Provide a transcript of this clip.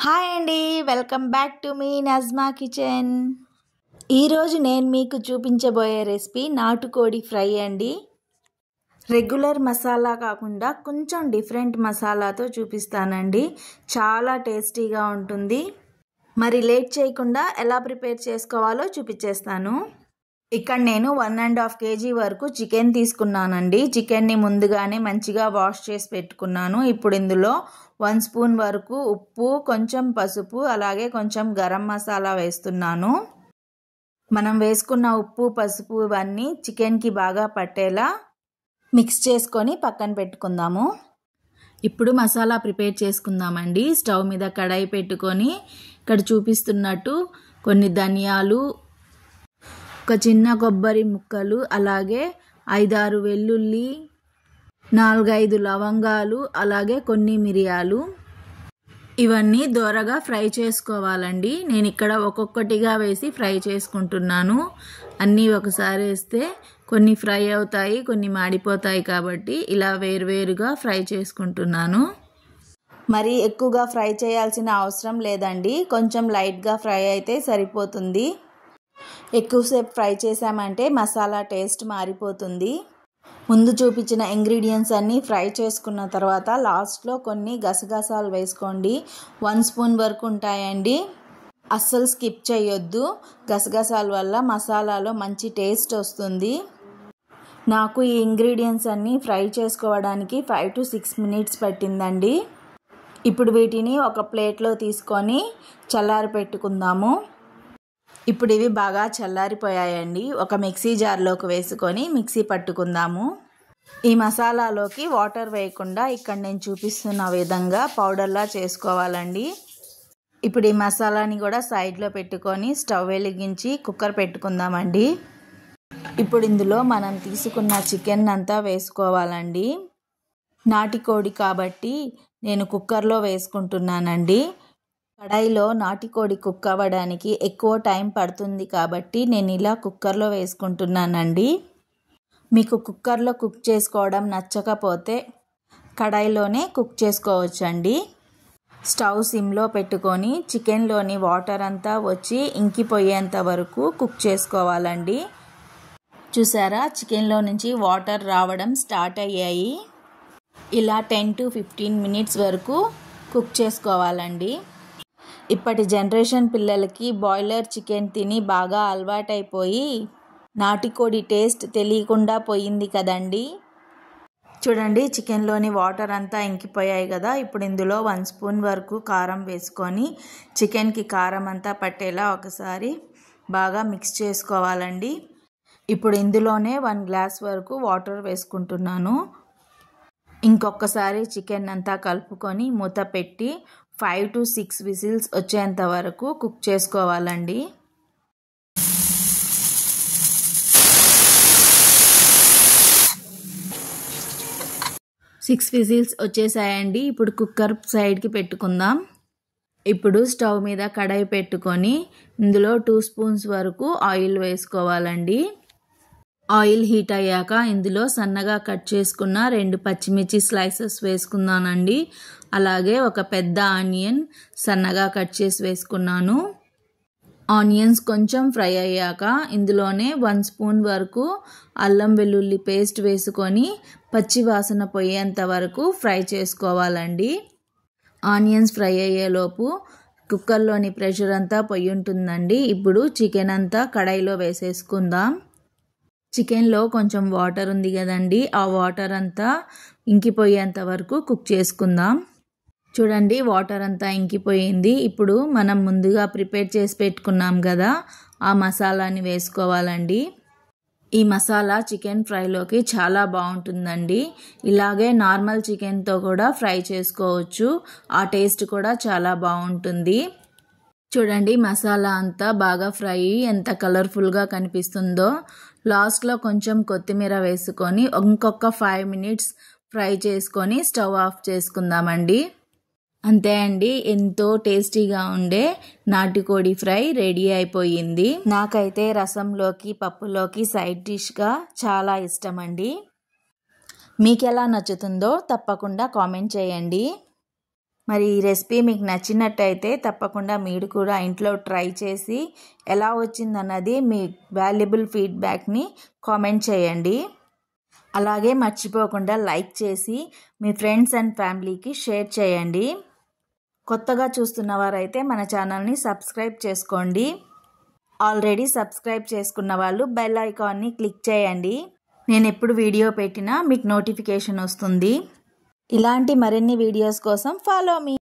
Hi అండి, welcome back to me Najma kitchen. ఈరోజు నేను మీకు చూపించబోయే రెసిపీ నాటుకోడి ఫ్రై అండి. రెగ్యులర్ మసాలా కాకుండా కొంచెం డిఫరెంట్ మసాలాతో చూపిస్తానండి. చాలా టేస్టీగా ఉంటుంది. మరి లేట్ చేయకుండా ఎలా ప్రిపేర్ చేసుకోవాలో చూపించేస్తాను. ఇక్కడ నేను 1.5 kg వరకు చికెన్ తీసుకున్నానండి. చికెన్ని ముందుగానే మంచిగా వాష్ చేసి పెట్టుకున్నాను. ఇప్పుడు ఇందులో 1 స్పూన్ వరకు ఉప్పు, కొంచెం పసుపు, అలాగే కొంచెం గరం మసాలా వేస్తున్నాను. మనం వేసుకున్న ఉప్పు, పసుపు ఇవన్నీ చికెన్కి బాగా పట్టేలా మిక్స్ చేసుకొని పక్కన పెట్టుకుందాము. ఇప్పుడు మసాలా ప్రిపేర్ చేసుకుందామండి. స్టవ్ మీద కడాయి పెట్టుకొని ఇక్కడ చూపిస్తున్నట్టు కొన్ని ధనియాలు, ఒక చిన్న కొబ్బరి ముక్కలు, అలాగే 5-6 వెల్లుల్లి, 4-5 లవంగాలు, అలాగే కొన్ని మిరియాలు ఇవన్నీ దోరగా ఫ్రై చేసుకోవాలండి. నేను ఇక్కడ ఒక్కొక్కటిగా వేసి ఫ్రై చేసుకుంటున్నాను. అన్నీ ఒకసారి వేస్తే కొన్ని ఫ్రై అవుతాయి, కొన్ని మాడిపోతాయి, కాబట్టి ఇలా వేరువేరుగా ఫ్రై చేసుకుంటున్నాను. మరి ఎక్కువగా ఫ్రై చేయాల్సిన అవసరం లేదండి. కొంచెం లైట్గా ఫ్రై అయితే సరిపోతుంది. ఎక్కువసేపు ఫ్రై చేసామంటే మసాలా టేస్ట్ మారిపోతుంది. ముందు చూపించిన ఇంగ్రీడియంట్స్ అన్నీ ఫ్రై చేసుకున్న తర్వాత లాస్ట్లో కొన్ని గసగసాలు వేసుకోండి. 1 స్పూన్ వరకు ఉంటాయండి. అస్సలు స్కిప్ చేయొద్దు. గసగసాల వల్ల మసాలాలో మంచి టేస్ట్ వస్తుంది. నాకు ఈ ఇంగ్రీడియంట్స్ అన్నీ ఫ్రై చేసుకోవడానికి 5 to 6 minutes పట్టిందండి. ఇప్పుడు వీటిని ఒక ప్లేట్లో తీసుకొని చల్లారి పెట్టుకుందాము. ఇప్పుడు ఇవి బాగా చల్లారిపోయాయండి. ఒక మిక్సీ జార్లోకి వేసుకొని మిక్సీ పట్టుకుందాము. ఈ మసాలాలోకి వాటర్ వేయకుండా ఇక్కడ నేను చూపిస్తున్న విధంగా పౌడర్లా చేసుకోవాలండి. ఇప్పుడు ఈ మసాలాని కూడా సైడ్లో పెట్టుకొని స్టవ్ వెలిగించి కుక్కర్ పెట్టుకుందామండి. ఇప్పుడు ఇందులో మనం తీసుకున్న చికెన్ అంతా వేసుకోవాలండి. నాటుకోడి కాబట్టి నేను కుక్కర్లో వేసుకుంటున్నానండి. కడాయిలో నాటుకోడి కుక్ అవ్వడానికి ఎక్కువ టైం పడుతుంది కాబట్టి నేను ఇలా కుక్కర్లో వేసుకుంటున్నానండి. మీకు కుక్కర్లో కుక్ చేసుకోవడం నచ్చకపోతే కడాయిలోనే కుక్ చేసుకోవచ్చండి. స్టవ్ సిమ్లో పెట్టుకొని చికెన్లోని వాటర్ అంతా వచ్చి ఇంకిపోయేంత వరకు కుక్ చేసుకోవాలండి. చూసారా, చికెన్లో నుంచి వాటర్ రావడం స్టార్ట్ అయ్యాయి. ఇలా 10 to 15 minutes వరకు కుక్ చేసుకోవాలండి. ఇప్పటి జనరేషన్ పిల్లలకి బాయిలర్ చికెన్ తిని బాగా అలవాటైపోయి నాటుకోడి టేస్ట్ తెలియకుండా పోయింది కదండి. చూడండి, చికెన్లోని వాటర్ అంతా ఇంకిపోయాయి కదా. ఇప్పుడు ఇందులో 1 స్పూన్ వరకు కారం వేసుకొని చికెన్కి కారం అంతా పట్టేలా ఒకసారి బాగా మిక్స్ చేసుకోవాలండి. ఇప్పుడు ఇందులోనే 1 గ్లాస్ వరకు వాటర్ వేసుకుంటున్నాను. ఇంకొకసారి చికెన్ అంతా కలుపుకొని మూత పెట్టి 5 to 6 విజిల్స్ వచ్చేంత వరకు కుక్ చేసుకోవాలండి. 6 విజిల్స్ వచ్చేసాయండి. ఇప్పుడు కుక్కర్ సైడ్కి పెట్టుకుందాం. ఇప్పుడు స్టవ్ మీద కడాయి పెట్టుకొని ఇందులో 2 స్పూన్స్ వరకు ఆయిల్ వేసుకోవాలండి. ఆయిల్ హీట్ అయ్యాక ఇందులో సన్నగా కట్ చేసుకున్న 2 పచ్చిమిర్చి స్లైసెస్ వేసుకున్నానండి. అలాగే ఒక పెద్ద ఆనియన్ సన్నగా కట్ చేసి వేసుకున్నాను. ఆనియన్స్ కొంచెం ఫ్రై అయ్యాక ఇందులోనే 1 స్పూన్ వరకు అల్లం వెల్లుల్లి పేస్ట్ వేసుకొని పచ్చి వాసన పోయేంత వరకు ఫ్రై చేసుకోవాలండి. ఆనియన్స్ ఫ్రై అయ్యేలోపు కుక్కర్లోని ప్రెషర్ అంతా పోయి ఉంటుందండి. ఇప్పుడు చికెన్ అంతా కడాయిలో వేసేసుకుందాం. చికెన్లో కొంచెం వాటర్ ఉంది కదండి, ఆ వాటర్ అంతా ఇంకిపోయేంత వరకు కుక్ చేసుకుందాం. చూడండి, వాటర్ అంతా ఇంకిపోయింది. ఇప్పుడు మనం ముందుగా ప్రిపేర్ చేసి పెట్టుకున్నాం కదా, ఆ మసాలాని వేసుకోవాలండి. ఈ మసాలా చికెన్ ఫ్రైలోకి చాలా బాగుంటుందండి. ఇలాగే నార్మల్ చికెన్తో కూడా ఫ్రై చేసుకోవచ్చు. ఆ టేస్ట్ కూడా చాలా బాగుంటుంది. చూడండి, మసాలా అంతా బాగా ఫ్రై ఎంత కలర్ఫుల్గా కనిపిస్తుందో. లాస్ట్లో కొంచెం కొత్తిమీర వేసుకొని ఇంకొక 5 minutes ఫ్రై చేసుకొని స్టవ్ ఆఫ్ చేసుకుందామండి. అంతే అండి, ఎంతో టేస్టీగా ఉండే నాటుకోడి ఫ్రై రెడీ అయిపోయింది. నాకైతే రసంలోకి, పప్పులోకి సైడ్ డిష్గా చాలా ఇష్టం అండి. మీకు ఎలా నచ్చుతుందో తప్పకుండా కామెంట్ చేయండి. మరి ఈ రెసిపీ మీకు నచ్చినట్టయితే తప్పకుండా మీరు కూడా ఇంట్లో ట్రై చేసి ఎలా వచ్చిందన్నది మీ వాల్యుబుల్ ఫీడ్బ్యాక్ని కామెంట్ చేయండి. అలాగే మర్చిపోకుండా లైక్ చేసి మీ ఫ్రెండ్స్ అండ్ ఫ్యామిలీకి షేర్ చేయండి. కొత్తగా చూస్తున్న వారైతే మన ఛానల్ని సబ్స్క్రైబ్ చేసుకోండి. ఆల్రెడీ సబ్స్క్రైబ్ చేసుకున్న వాళ్ళు బెల్ ఐకాన్ని క్లిక్ చేయండి. నేను ఎప్పుడు వీడియో పెట్టినా మీకు నోటిఫికేషన్ వస్తుంది. ఇలాంటి మరిన్ని వీడియోస్ కోసం ఫాలో మీ.